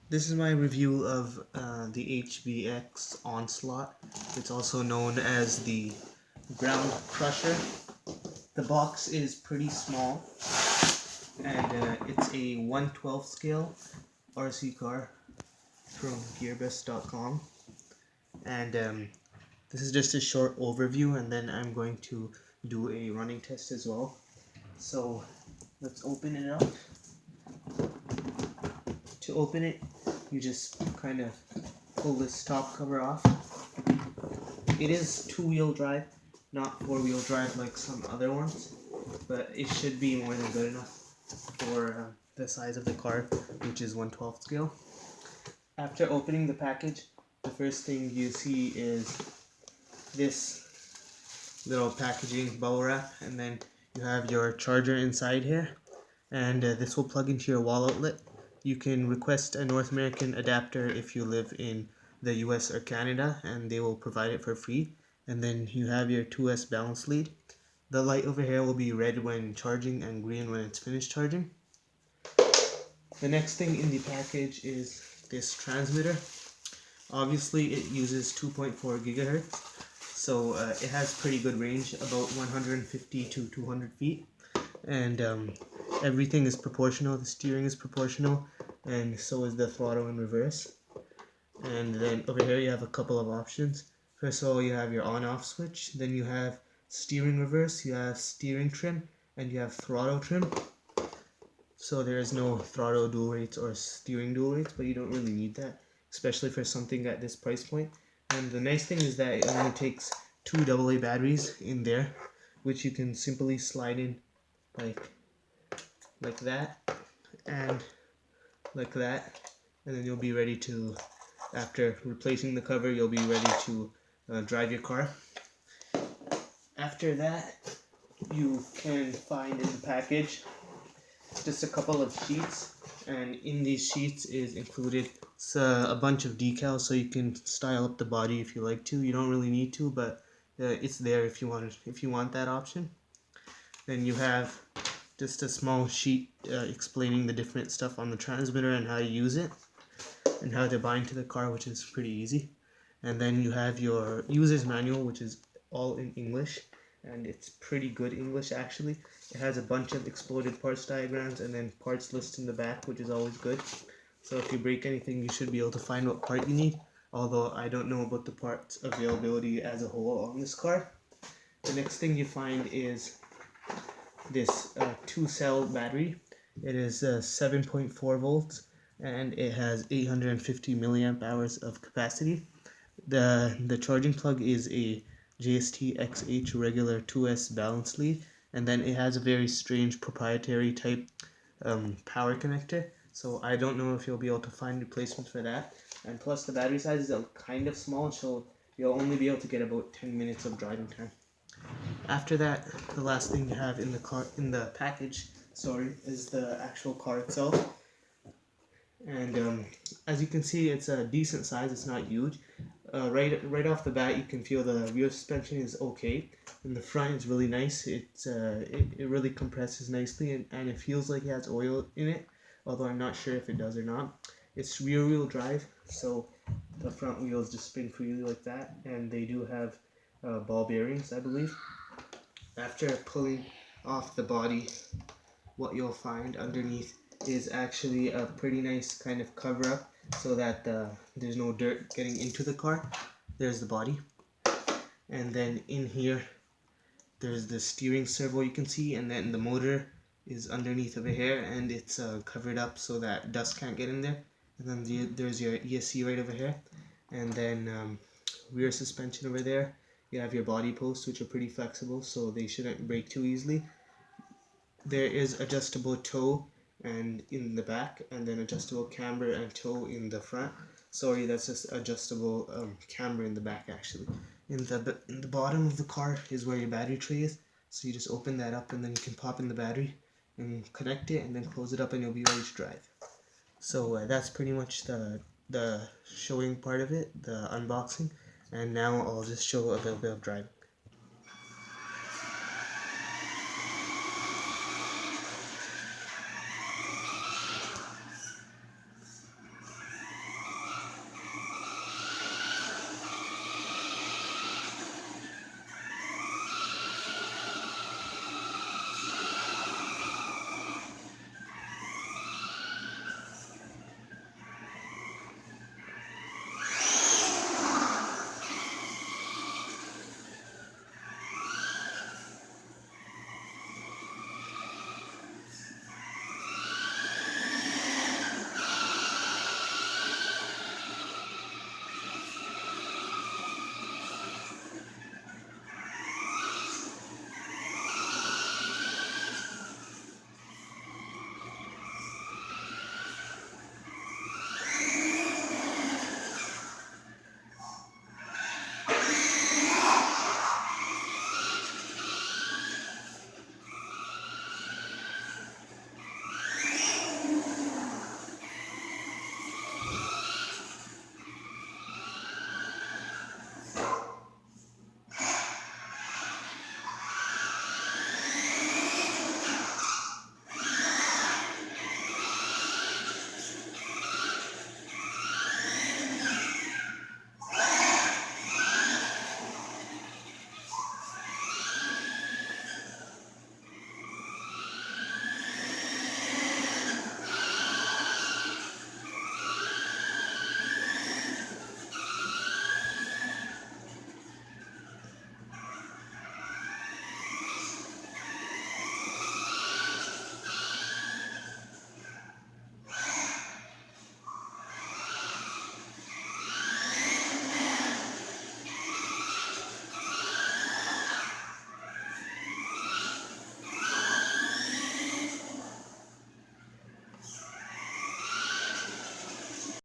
This is my review of the HBX Onslaught. It's also known as the Ground Crusher. The box is pretty small, and it's a 1/12 scale RC car from gearbest.com. And this is just a short overview, and then I'm going to do a running test as well. So let's open it up. To open it, you just kind of pull this top cover off. It is two-wheel drive, not four-wheel drive like some other ones, but it should be more than good enough for the size of the car, which is 1/12 scale. After opening the package, the first thing you see is this little packaging bubble wrap, and then you have your charger inside here, and this will plug into your wall outlet. You can request a North American adapter if you live in the US or Canada, and they will provide it for free. And then you have your 2S balance lead. The light over here will be red when charging and green when it's finished charging. The next thing in the package is this transmitter. Obviously it uses 2.4 gigahertz, so it has pretty good range, about 150 to 200 feet. And everything is proportional. The steering is proportional, and so is the throttle in reverse. And then over here you have a couple of options. First of all, you have your on-off switch, then you have steering reverse, you have steering trim, and you have throttle trim. So there is no throttle dual rates or steering dual rates, but you don't really need that, especially for something at this price point. And the nice thing is that it only takes two AA batteries in there, which you can simply slide in like that and like that, and then you'll be ready to, after replacing the cover, you'll be ready to drive your car. After that, you can find in the package just a couple of sheets, and in these sheets is included a bunch of decals, so you can style up the body if you like to. You don't really need to, but it's there if you want that option. Then you have just a small sheet explaining the different stuff on the transmitter and how to use it and how to bind to the car, which is pretty easy. And then you have your user's manual, which is all in English, and it's pretty good English actually. It has a bunch of exploded parts diagrams and then parts list in the back, which is always good. So if you break anything, you should be able to find what part you need, although I don't know about the parts availability as a whole on this car. The next thing you find is this 2-cell battery. It is 7.4 volts, and it has 850 milliamp hours of capacity. The charging plug is a JST XH regular 2S balance lead, and then it has a very strange proprietary type power connector, so I don't know if you'll be able to find replacements for that. And plus the battery size is kind of small, so you'll only be able to get about 10 minutes of driving time. After that, the last thing you have in the package, is the actual car itself. And as you can see, it's a decent size. It's not huge. Right off the bat, you can feel the rear suspension is okay, and the front is really nice. It really compresses nicely, and it feels like it has oil in it, although I'm not sure if it does or not. It's rear wheel drive, so the front wheels just spin freely like that, and they do have ball bearings, I believe. After pulling off the body, what you'll find underneath is actually a pretty nice kind of cover up, so that there's no dirt getting into the car. There's the body, and then in here there's the steering servo you can see, and then the motor is underneath over here, and it's covered up so that dust can't get in there. And then there's your ESC right over here, and then rear suspension over there. You have your body posts, which are pretty flexible, so they shouldn't break too easily. There is adjustable toe and in the back, and then adjustable camber and toe in the front. Sorry, that's just adjustable camber in the back actually. In the bottom of the car is where your battery tray is, so you just open that up, and then you can pop in the battery and connect it, and then close it up, and you'll be ready to drive. So that's pretty much the showing part of it, the unboxing, and now I'll just show a little bit of driving.